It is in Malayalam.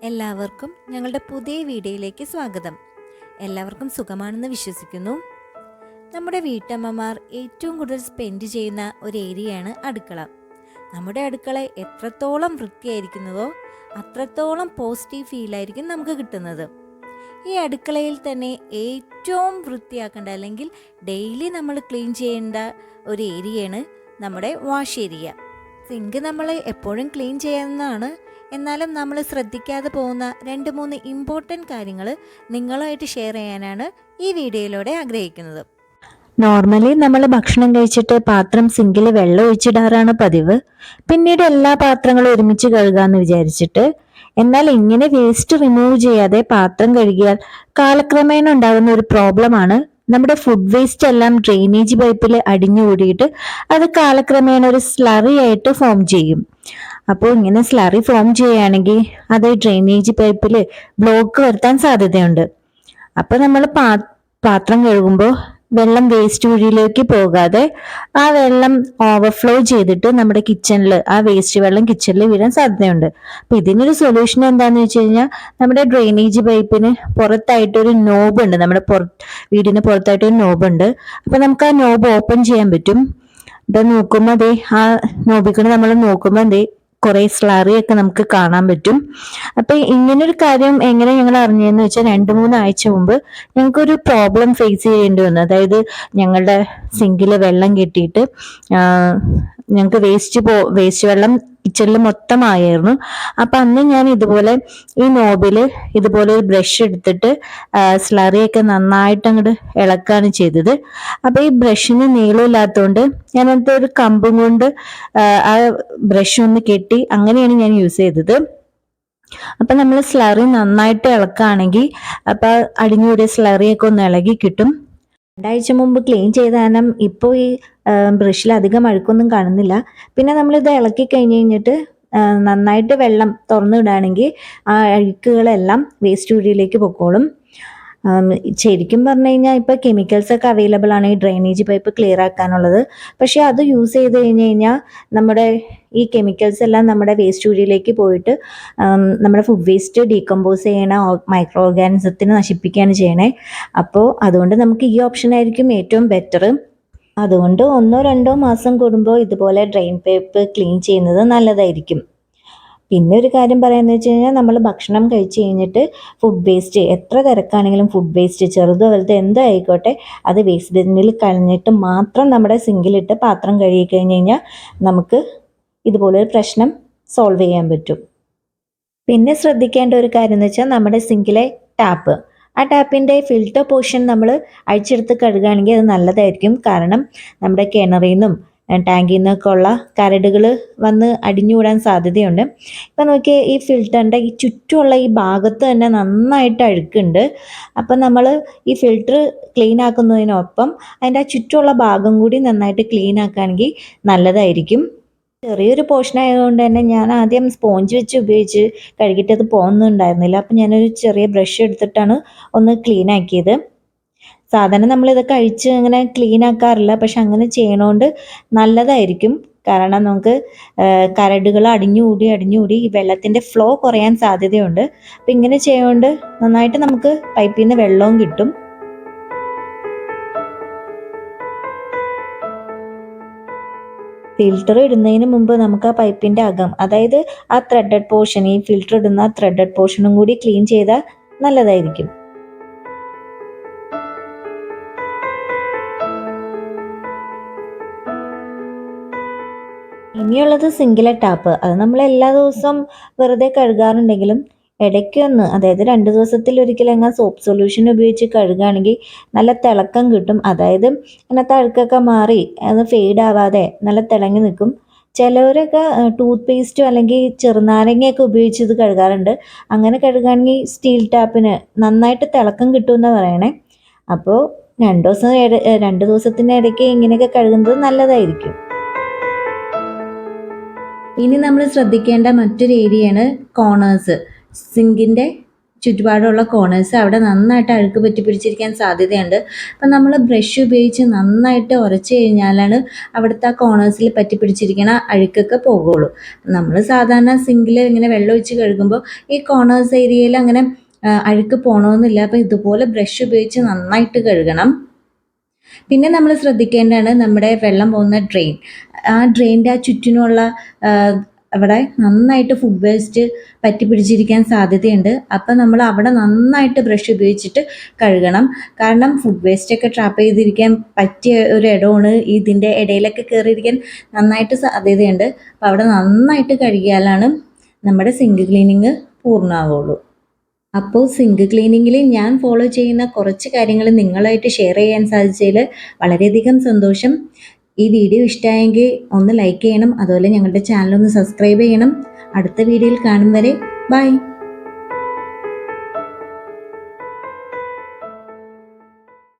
എല്ലാവർക്കും ഞങ്ങളുടെ പുതിയ വീഡിയോയിലേക്ക് സ്വാഗതം. എല്ലാവർക്കും സുഖമാണെന്ന് വിശ്വസിക്കുന്നു. നമ്മുടെ വീട്ടമ്മമാർ ഏറ്റവും കൂടുതൽ സ്പെൻഡ് ചെയ്യുന്ന ഒരു ഏരിയയാണ് അടുക്കള. നമ്മുടെ അടുക്കള എത്രത്തോളം വൃത്തിയായിരിക്കുന്നതോ അത്രത്തോളം പോസിറ്റീവ് ഫീലായിരിക്കും നമുക്ക് കിട്ടുന്നത്. ഈ അടുക്കളയിൽ തന്നെ ഏറ്റവും വൃത്തിയാക്കേണ്ട അല്ലെങ്കിൽ ഡെയിലി നമ്മൾ ക്ലീൻ ചെയ്യേണ്ട ഒരു ഏരിയയാണ് നമ്മുടെ വാഷ് ഏരിയ. സിങ്ക് നമ്മൾ എപ്പോഴും ക്ലീൻ ചെയ്യുന്നതാണ്. എന്നാലും നമ്മൾ ശ്രദ്ധിക്കാതെ പോകുന്ന 2-3 ഇമ്പോർട്ടൻ്റ് കാര്യങ്ങൾ നിങ്ങളുമായിട്ട് ഷെയർ ചെയ്യാനാണ് ഈ വീഡിയോയിലൂടെ ആഗ്രഹിക്കുന്നത്. നോർമലി നമ്മൾ ഭക്ഷണം കഴിച്ചിട്ട് പാത്രം സിങ്കിൽ വെള്ളം ഒഴിച്ചിടാറാണ് പതിവ്. പിന്നീട് എല്ലാ പാത്രങ്ങളും ഒരുമിച്ച് കഴുകാമെന്ന് വിചാരിച്ചിട്ട്. എന്നാൽ ഇങ്ങനെ വേസ്റ്റ് റിമൂവ് ചെയ്യാതെ പാത്രം കഴുകിയാൽ കാലക്രമേണ ഉണ്ടാകുന്ന ഒരു പ്രോബ്ലമാണ് നമ്മുടെ ഫുഡ് വേസ്റ്റ് എല്ലാം ഡ്രെയിനേജ് പൈപ്പിൽ അടിഞ്ഞുകൂടിയിട്ട് അത് കാലക്രമേണ ഒരു സ്ലറി ആയിട്ട് ഫോം ചെയ്യും. അപ്പോൾ ഇങ്ങനെ സ്ലറി ഫോം ചെയ്യുകയാണെങ്കിൽ അത് ഡ്രെയിനേജ് പൈപ്പിൽ ബ്ലോക്ക് വരുത്താൻ സാധ്യതയുണ്ട്. അപ്പൊ നമ്മൾ പാത്രം കഴുകുമ്പോൾ വെള്ളം വേസ്റ്റ് കുഴിയിലേക്ക് പോകാതെ ആ വെള്ളം ഓവർഫ്ലോ ചെയ്തിട്ട് നമ്മുടെ കിച്ചണിൽ ആ വേസ്റ്റ് വെള്ളം കിച്ചണിൽ വീഴാൻ സാധ്യതയുണ്ട്. അപ്പൊ ഇതിനൊരു സൊല്യൂഷൻ എന്താന്ന് വെച്ച് കഴിഞ്ഞാൽ നമ്മുടെ ഡ്രെയിനേജ് പൈപ്പിന് പുറത്തായിട്ടൊരു നോബ് ഉണ്ട്. നമ്മുടെ വീടിന് പുറത്തായിട്ടൊരു നോബ് ഉണ്ട്. അപ്പൊ നമുക്ക് ആ നോബ് ഓപ്പൺ ചെയ്യാൻ പറ്റും. ഇപ്പൊ നോക്കുമ്പോ ദേ ആ നോബിക്കൂടെ നമ്മൾ നോക്കുമ്പോ ദേ കുറെ സ്ലറി ഒക്കെ നമുക്ക് കാണാൻ പറ്റും. അപ്പൊ ഇങ്ങനൊരു കാര്യം എങ്ങനെ ഞങ്ങൾ അറിഞ്ഞതെന്ന് വെച്ചാൽ 2-3 ആഴ്ച മുമ്പ് ഞങ്ങൾക്കൊരു പ്രോബ്ലം ഫേസ് ചെയ്യേണ്ടി വന്നു. അതായത് ഞങ്ങളുടെ സിങ്കില് വെള്ളം കെട്ടിയിട്ട് ഞങ്ങൾക്ക് വേസ്റ്റ് വെള്ളം കിച്ചണിൽ മൊത്തം ആയിരുന്നു. അപ്പൊ അന്ന് ഞാൻ ഇതുപോലെ ഈ നോബില് ഇതുപോലെ ഒരു ബ്രഷ് എടുത്തിട്ട് സ്ലറിയൊക്കെ നന്നായിട്ട് അങ്ങോട്ട് ഇളക്കാണ് ചെയ്തത്. അപ്പൊ ഈ ബ്രഷിന് നീളമില്ലാത്തതുകൊണ്ട് ഞാൻ അതിന്റെ ഒരു കമ്പും കൊണ്ട് ആ ബ്രഷ് ഒന്ന് കെട്ടി അങ്ങനെയാണ് ഞാൻ യൂസ് ചെയ്തത്. അപ്പൊ നമ്മൾ സ്ലറി നന്നായിട്ട് ഇളക്കുകയാണെങ്കിൽ അപ്പൊ അടിഞ്ഞുകൂടിയ സ്ലറിയൊക്കെ ഒന്ന് ഇളകി കിട്ടും. 2 ആഴ്ച മുമ്പ് ക്ലീൻ ചെയ്ത കാരണം ഇപ്പോൾ ഈ ബ്രഷിൽ അധികം അഴുക്കൊന്നും കാണുന്നില്ല. പിന്നെ നമ്മളിത് ഇളക്കി കഴിഞ്ഞിട്ട് നന്നായിട്ട് വെള്ളം തുറന്നിടുകയാണെങ്കിൽ ആ അഴുക്കുകളെല്ലാം വേസ്റ്റ് കുഴിയിലേക്ക് പൊക്കോളും. ശരിക്കും പറഞ്ഞു കഴിഞ്ഞാൽ ഇപ്പൊ കെമിക്കൽസ് ഒക്കെ അവൈലബിൾ ആണ് ഈ ഡ്രെയിനേജ് പൈപ്പ് ക്ലിയർ ആക്കാനുള്ളത്. പക്ഷെ അത് യൂസ് ചെയ്ത് കഴിഞ്ഞാൽ നമ്മുടെ ഈ കെമിക്കൽസ് എല്ലാം നമ്മുടെ വേസ്റ്റ് കുഴിയിലേക്ക് പോയിട്ട് നമ്മുടെ ഫുഡ് വേസ്റ്റ് ഡീകമ്പോസ് ചെയ്യണ മൈക്രോ ഓർഗാനിസത്തിനെ നശിപ്പിക്കുകയാണ് ചെയ്യണേ. അപ്പോൾ അതുകൊണ്ട് നമുക്ക് ഈ ഓപ്ഷൻ ആയിരിക്കും ഏറ്റവും ബെറ്റർ. അതുകൊണ്ട് 1-2 മാസം കൂടുമ്പോൾ ഇതുപോലെ ഡ്രെയിൻ പൈപ്പ് ക്ലീൻ ചെയ്യുന്നത് നല്ലതായിരിക്കും. പിന്നെ ഒരു കാര്യം പറയാന്ന് വെച്ച് കഴിഞ്ഞാൽ നമ്മൾ ഭക്ഷണം കഴിച്ച് കഴിഞ്ഞിട്ട് ഫുഡ് വേസ്റ്റ് എത്ര തിരക്കാണെങ്കിലും ഫുഡ് വേസ്റ്റ് ചെറുതോ വലുതോ എന്തോ ആയിക്കോട്ടെ അത് വേസ്റ്റ് ബിന്നിൽ കളഞ്ഞിട്ട് മാത്രം നമ്മുടെ സിങ്കിലിട്ട് പാത്രം കഴുകി കഴിഞ്ഞ് കഴിഞ്ഞാൽ നമുക്ക് ഇതുപോലൊരു പ്രശ്നം സോൾവ് ചെയ്യാൻ പറ്റും. പിന്നെ ശ്രദ്ധിക്കേണ്ട ഒരു കാര്യം എന്ന് വെച്ചാൽ നമ്മുടെ സിങ്കിലെ ടാപ്പ്, ആ ടാപ്പിൻ്റെ ഫിൽറ്റർ പോർഷൻ നമ്മൾ അഴിച്ചെടുത്ത് കഴുകുകയാണെങ്കിൽ അത് നല്ലതായിരിക്കും. കാരണം നമ്മുടെ കിണറിൽ നിന്നും ടാങ്കിൽ നിന്നൊക്കെ ഉള്ള കരടുകൾ വന്ന് അടിഞ്ഞുകൂടാൻ സാധ്യതയുണ്ട്. ഇപ്പം നോക്കിയാൽ ഈ ഫിൽറ്ററിൻ്റെ ഈ ചുറ്റുമുള്ള ഈ ഭാഗത്ത് തന്നെ നന്നായിട്ട് അഴുക്കുണ്ട്. അപ്പം നമ്മൾ ഈ ഫിൽറ്റർ ക്ലീൻ ആക്കുന്നതിനൊപ്പം അതിൻ്റെ ആ ചുറ്റുമുള്ള ഭാഗം കൂടി നന്നായിട്ട് ക്ലീൻ ആക്കുകയാണെങ്കിൽ നല്ലതായിരിക്കും. ചെറിയൊരു പോർഷൻ ആയതുകൊണ്ട് തന്നെ ഞാൻ ആദ്യം സ്പോഞ്ച് വെച്ച് ഉപയോഗിച്ച് കഴുകിയിട്ട് അത് പോകുന്നുണ്ടായിരുന്നില്ല. അപ്പം ഞാനൊരു ചെറിയ ബ്രഷ് എടുത്തിട്ടാണ് ഒന്ന് ക്ലീൻ ആക്കിയത്. സാധാരണ നമ്മളിതൊക്കെ അഴിച്ച് അങ്ങനെ ക്ലീൻ ആക്കാറില്ല, പക്ഷെ അങ്ങനെ ചെയ്യണോണ്ട് നല്ലതായിരിക്കും. കാരണം നമുക്ക് കരടുകൾ അടിഞ്ഞുകൂടി ഈ വെള്ളത്തിൻ്റെ ഫ്ലോ കുറയാൻ സാധ്യതയുണ്ട്. അപ്പം ഇങ്ങനെ ചെയ്യുകൊണ്ട് നന്നായിട്ട് നമുക്ക് പൈപ്പിൽ നിന്ന് വെള്ളവും കിട്ടും. ഫിൽറ്റർ ഇടുന്നതിന് മുമ്പ് നമുക്ക് ആ പൈപ്പിൻ്റെ അകം, അതായത് ആ ത്രെഡഡ് പോർഷൻ, ഈ ഫിൽറ്റർ ഇടുന്ന ത്രെഡഡ് പോർഷനും കൂടി ക്ലീൻ ചെയ്താൽ നല്ലതായിരിക്കും. ഇനിയുള്ളത് സിങ്കിലെ ടാപ്പ്. അത് നമ്മൾ എല്ലാ ദിവസവും വെറുതെ കഴുകാറുണ്ടെങ്കിലും ഇടയ്ക്കൊന്ന്, അതായത് 2 ദിവസത്തിലൊരിക്കലെങ്ങാൻ സോപ്പ് സൊല്യൂഷൻ ഉപയോഗിച്ച് കഴുകുകയാണെങ്കിൽ നല്ല തിളക്കം കിട്ടും. അതായത് അതിനകത്ത് അഴുക്കൊക്കെ മാറി അത് ഫെയ്ഡ് ആവാതെ നല്ല തിളങ്ങി നിൽക്കും. ചിലവരൊക്കെ ടൂത്ത് പേസ്റ്റോ അല്ലെങ്കിൽ ചെറുനാരങ്ങയൊക്കെ ഉപയോഗിച്ച് ഇത് കഴുകാറുണ്ട്. അങ്ങനെ കഴുകുകയാണെങ്കിൽ സ്റ്റീൽ ടാപ്പിന് നന്നായിട്ട് തിളക്കം കിട്ടുമെന്ന് പറയണേ. അപ്പോൾ 2 ദിവസത്തിനിടയ്ക്ക് ഇങ്ങനെയൊക്കെ കഴുകുന്നത് നല്ലതായിരിക്കും. ഇനി നമ്മൾ ശ്രദ്ധിക്കേണ്ട മറ്റൊരു ഏരിയയാണ് കോർണേഴ്സ്. സിങ്കിൻ്റെ ചുറ്റുപാടുള്ള കോർണേഴ്സ് അവിടെ നന്നായിട്ട് അഴുക്ക് പറ്റി പിടിച്ചിരിക്കാൻ സാധ്യതയുണ്ട്. അപ്പം നമ്മൾ ബ്രഷ് ഉപയോഗിച്ച് നന്നായിട്ട് ഉരച്ച് കഴിഞ്ഞാലാണ് അവിടുത്തെ ആ കോർണേഴ്സിൽ പറ്റി പിടിച്ചിരിക്കണ അഴുക്കൊക്കെ പോകുള്ളൂ. നമ്മൾ സാധാരണ സിങ്കിൽ ഇങ്ങനെ വെള്ളം ഒഴിച്ച് കഴുകുമ്പോൾ ഈ കോർണേഴ്സ് ഏരിയയിൽ അങ്ങനെ അഴുക്ക് പോകണമെന്നില്ല. അപ്പോൾ ഇതുപോലെ ബ്രഷ് ഉപയോഗിച്ച് നന്നായിട്ട് കഴുകണം. പിന്നെ നമ്മൾ ശ്രദ്ധിക്കേണ്ടതാണ് നമ്മുടെ വെള്ളം പോകുന്ന ഡ്രെയിൻ. ആ ഡ്രെയിനിൻ്റെ ആ ചുറ്റിനുള്ള അവിടെ നന്നായിട്ട് ഫുഡ് വേസ്റ്റ് പറ്റി പിടിച്ചിരിക്കാൻ സാധ്യതയുണ്ട്. അപ്പം നമ്മൾ അവിടെ നന്നായിട്ട് ബ്രഷ് ഉപയോഗിച്ചിട്ട് കഴുകണം. കാരണം ഫുഡ് വേസ്റ്റൊക്കെ ട്രാപ്പ് ചെയ്തിരിക്കാൻ പറ്റിയ ഒരു ഇടമാണ്. ഇതിൻ്റെ ഇടയിലൊക്കെ കയറിയിരിക്കാൻ നന്നായിട്ട് സാധ്യതയുണ്ട്. അപ്പം അവിടെ നന്നായിട്ട് കഴുകിയാലാണ് നമ്മുടെ സിങ്ക് ക്ലീനിങ് പൂർണ്ണമാവുള്ളൂ. അപ്പോൾ സിങ്ക് ക്ലീനിങ്ങിൽ ഞാൻ ഫോളോ ചെയ്യുന്ന കുറച്ച് കാര്യങ്ങൾ നിങ്ങളായിട്ട് ഷെയർ ചെയ്യാൻ സാധിച്ചതിൽ വളരെയധികം സന്തോഷം. ഈ വീഡിയോ ഇഷ്ടമായെങ്കിൽ ഒന്ന് ലൈക്ക് ചെയ്യണം. അതുപോലെ ഞങ്ങളുടെ ചാനൽ ഒന്ന് സബ്സ്ക്രൈബ് ചെയ്യണം. അടുത്ത വീഡിയോയിൽ കാണും വരെ ബൈ.